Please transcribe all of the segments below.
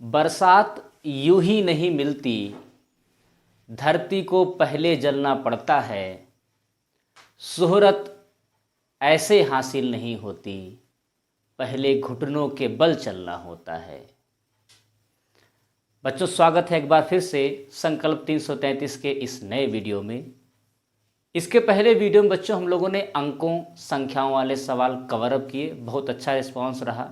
बरसात यूं ही नहीं मिलती, धरती को पहले जलना पड़ता है। शोहरत ऐसे हासिल नहीं होती, पहले घुटनों के बल चलना होता है। बच्चों, स्वागत है एक बार फिर से संकल्प 333 के इस नए वीडियो में। इसके पहले वीडियो में बच्चों हम लोगों ने अंकों संख्याओं वाले सवाल कवर अप किए। बहुत अच्छा रिस्पांस रहा।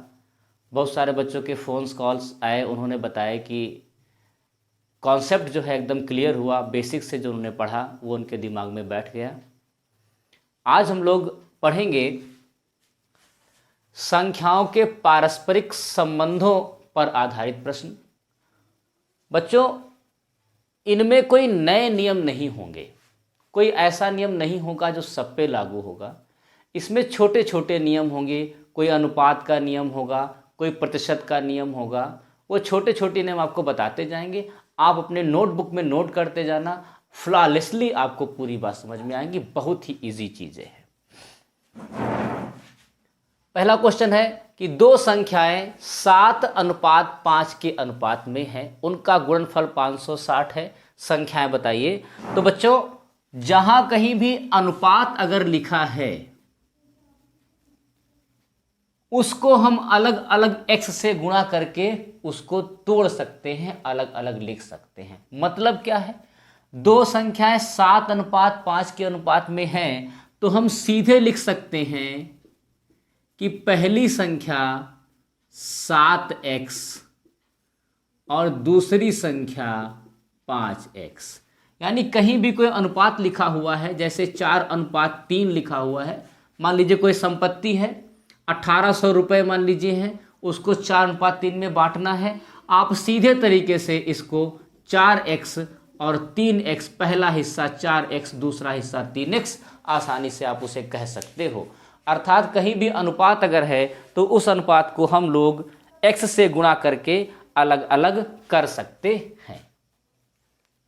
बहुत सारे बच्चों के फ़ोन्स कॉल्स आए, उन्होंने बताया कि कॉन्सेप्ट जो है एकदम क्लियर हुआ। बेसिक से जो उन्होंने पढ़ा वो उनके दिमाग में बैठ गया। आज हम लोग पढ़ेंगे संख्याओं के पारस्परिक संबंधों पर आधारित प्रश्न। बच्चों, इनमें कोई नए नियम नहीं होंगे, कोई ऐसा नियम नहीं होगा जो सब पे लागू होगा। इसमें छोटे छोटे नियम होंगे, कोई अनुपात का नियम होगा, कोई प्रतिशत का नियम होगा। वो छोटे छोटे नियम आपको बताते जाएंगे, आप अपने नोटबुक में नोट करते जाना। फ्लॉलेसली आपको पूरी बात समझ में आएगी। बहुत ही इजी चीज़ें हैं। पहला क्वेश्चन है कि दो संख्याएं 7:5 के अनुपात में हैं, उनका गुणनफल 560 है। संख्याएं बताइए। तो बच्चों, जहां कहीं भी अनुपात अगर लिखा है उसको हम अलग अलग x से गुणा करके उसको तोड़ सकते हैं, अलग अलग लिख सकते हैं। मतलब क्या है, दो संख्याएं 7:5 के अनुपात में हैं तो हम सीधे लिख सकते हैं कि पहली संख्या 7x और दूसरी संख्या 5x। यानी कहीं भी कोई अनुपात लिखा हुआ है, जैसे 4:3 लिखा हुआ है। मान लीजिए कोई संपत्ति है, 1800 रुपये मान लीजिए हैं, उसको 4:3 में बांटना है। आप सीधे तरीके से इसको 4x और 3x, पहला हिस्सा 4x दूसरा हिस्सा 3x, आसानी से आप उसे कह सकते हो। अर्थात कहीं भी अनुपात अगर है तो उस अनुपात को हम लोग x से गुणा करके अलग अलग कर सकते हैं।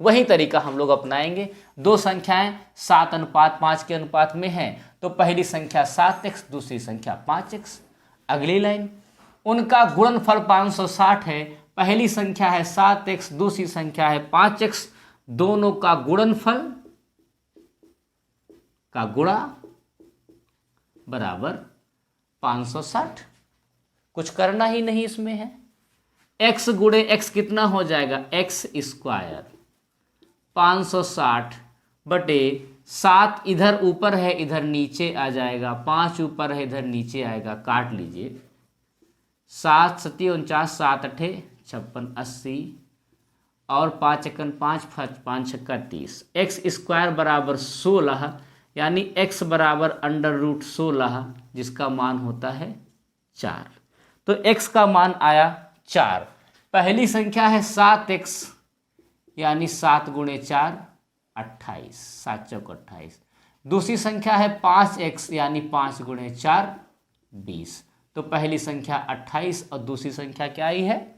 वही तरीका हम लोग अपनाएंगे। दो संख्याएं 7:5 के अनुपात में हैं तो पहली संख्या 7x, दूसरी संख्या 5x। अगली लाइन, उनका गुणनफल 560 है। पहली संख्या है 7x, दूसरी संख्या है 5x। दोनों का गुणनफल का गुणा बराबर 560। कुछ करना ही नहीं इसमें है। x गुणे x कितना हो जाएगा, x स्क्वायर 560 बटे 7 इधर ऊपर है इधर नीचे आ जाएगा, 5 ऊपर है इधर नीचे आएगा, काट लीजिए। 7 सती 49, 7 अठे 56, 80 और 5 एकन 5, 5 छक्का 30। एक्स स्क्वायर बराबर 16, यानी x बराबर √16, जिसका मान होता है 4। तो x का मान आया 4। पहली संख्या है 7x, यानी 7 गुणे 4 28, 7 चौक 28। दूसरी संख्या है 5x, यानी 5 गुणे 4 20। तो पहली संख्या 28 और दूसरी संख्या क्या आई है,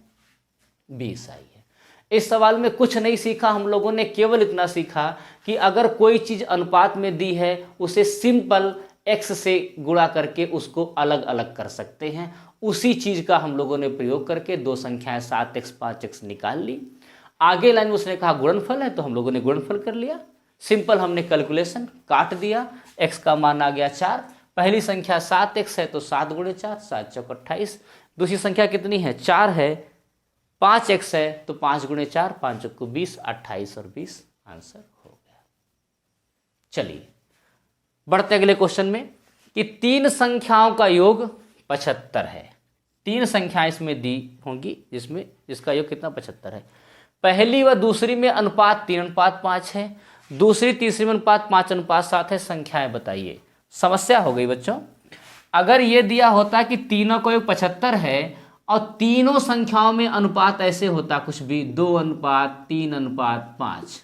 20 आई है। इस सवाल में कुछ नहीं सीखा हम लोगों ने, केवल इतना सीखा कि अगर कोई चीज अनुपात में दी है उसे सिंपल x से गुणा करके उसको अलग अलग कर सकते हैं। उसी चीज का हम लोगों ने प्रयोग करके दो संख्याएं 7x 5x निकाल ली। आगे लाइन में उसने कहा गुणनफल है तो हम लोगों ने गुणनफल कर लिया। सिंपल हमने कैलकुलेशन काट दिया, x का मान आ गया 4। पहली संख्या 7x है तो 7 गुणे 4, 7 चौक 28। दूसरी संख्या कितनी है, 4 है। 5x है तो 5 गुणे 4, 5 चौक 20, 28 और 20 आंसर हो गया। चलिए बढ़ते अगले क्वेश्चन में कि तीन संख्याओं का योग 75 है। तीन संख्याएं इसमें दी होंगी जिसका योग कितना 75 है। पहली व दूसरी में अनुपात 3:5 है, दूसरी तीसरी में अनुपात 5:7 है। संख्याएं बताइए। समस्या हो गई बच्चों। अगर ये दिया होता कि तीनों का योग 75 है और तीनों संख्याओं में अनुपात ऐसे होता कुछ भी 2:3:5,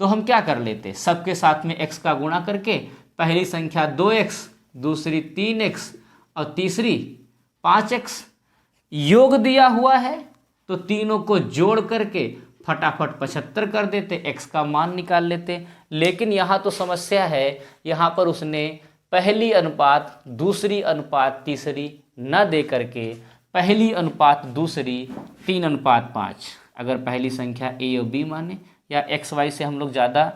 तो हम क्या कर लेते, सबके साथ में x का गुणा करके पहली संख्या 2x, दूसरी 3x और तीसरी 5x। योग दिया हुआ है तो तीनों को जोड़ करके फटाफट 75 कर देते, x का मान निकाल लेते। लेकिन यहाँ तो समस्या है, यहाँ पर उसने पहली अनुपात दूसरी अनुपात तीसरी न दे करके पहली अनुपात दूसरी 3:5। अगर पहली संख्या a और b माने या एक्स वाई से हम लोग ज़्यादा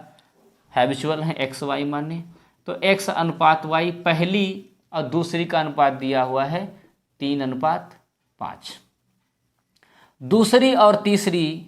हैबिचुअल हैं, एक्स वाई माने, तो x अनुपात y पहली और दूसरी का अनुपात दिया हुआ है 3:5। दूसरी और तीसरी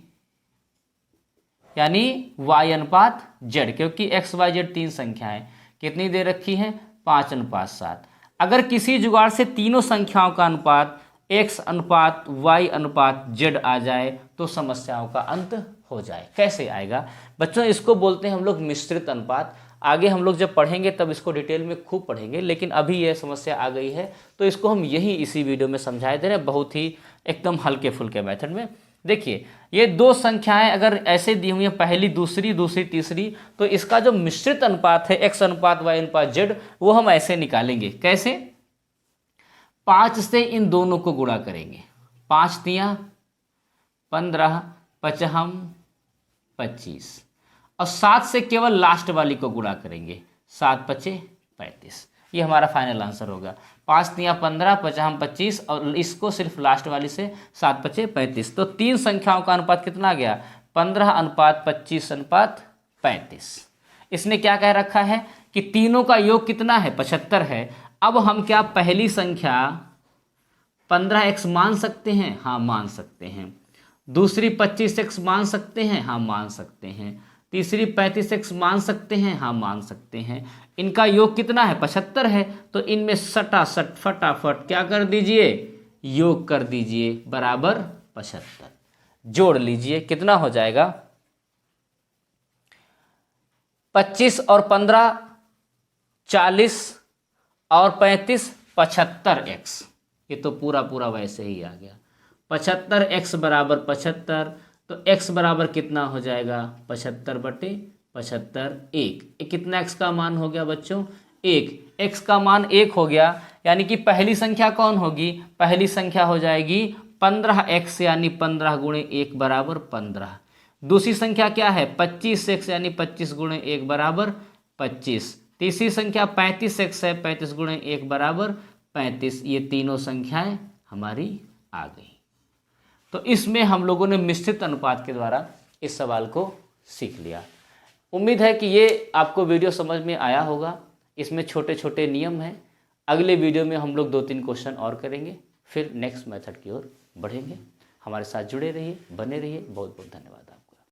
यानी y अनुपात z, क्योंकि x y z 3 संख्याएं कितनी दे रखी हैं 5:7। अगर किसी जुगाड़ से तीनों संख्याओं का अनुपात x अनुपात y अनुपात z आ जाए तो समस्याओं का अंत हो जाए। कैसे आएगा बच्चों? इसको बोलते हैं हम लोग मिश्रित अनुपात। आगे हम लोग जब पढ़ेंगे तब इसको डिटेल में खूब पढ़ेंगे, लेकिन अभी यह समस्या आ गई है तो इसको हम यही इसी वीडियो में समझाए दे रहे हैं, बहुत ही एकदम हल्के फुल्के मेथड में। देखिए ये दो संख्याएं अगर ऐसे दी हुई हैं, पहली दूसरी दूसरी तीसरी, तो इसका जो मिश्रित अनुपात है x अनुपात y अनुपात z, वो हम ऐसे निकालेंगे। कैसे? 5 से इन दोनों को गुणा करेंगे, 5 तियां 15, 5 25, और 7 से केवल लास्ट वाली को गुणा करेंगे, 7 5 35। ये हमारा फाइनल आंसर होगा। 5 तियां 15, 5 25, और इसको सिर्फ लास्ट वाली से 7 5 35। तो तीन संख्याओं का अनुपात कितना आ गया? 15:25:35। इसने क्या कह रखा है कि तीनों का योग कितना है? 75 है। अब हम क्या पहली संख्या 15x मान सकते हैं? हाँ मान सकते हैं। दूसरी 25x मान सकते हैं? हाँ मान सकते हैं। तीसरी 35x मान सकते हैं? हाँ मान सकते हैं। इनका योग कितना है? 75 है। तो इनमें सटासट फटाफट क्या कर दीजिए? योग कर दीजिए, बराबर 75। जोड़ लीजिए, कितना हो जाएगा? 25 और 15 40 और 35 75x। ये तो पूरा पूरा वैसे ही आ गया। 75x बराबर 75, तो x बराबर कितना हो जाएगा? 75/75 1। कितना x का मान हो गया बच्चों? 1। x का मान 1 हो गया, यानी कि पहली संख्या कौन होगी? पहली संख्या हो जाएगी 15x, यानी 15 गुणे 1 बराबर 15। दूसरी संख्या क्या है? 25x, यानी 25 गुणे 1 बराबर 25। तीसरी संख्या 35x है, 35 गुणे 1 बराबर 35। ये तीनों संख्याएं हमारी आ गई। तो इसमें हम लोगों ने मिश्रित अनुपात के द्वारा इस सवाल को सीख लिया। उम्मीद है कि ये आपको वीडियो समझ में आया होगा। इसमें छोटे छोटे नियम हैं। अगले वीडियो में हम लोग 2-3 क्वेश्चन और करेंगे, फिर नेक्स्ट मेथड की ओर बढ़ेंगे। हमारे साथ जुड़े रहिए, बने रहिए। बहुत बहुत धन्यवाद।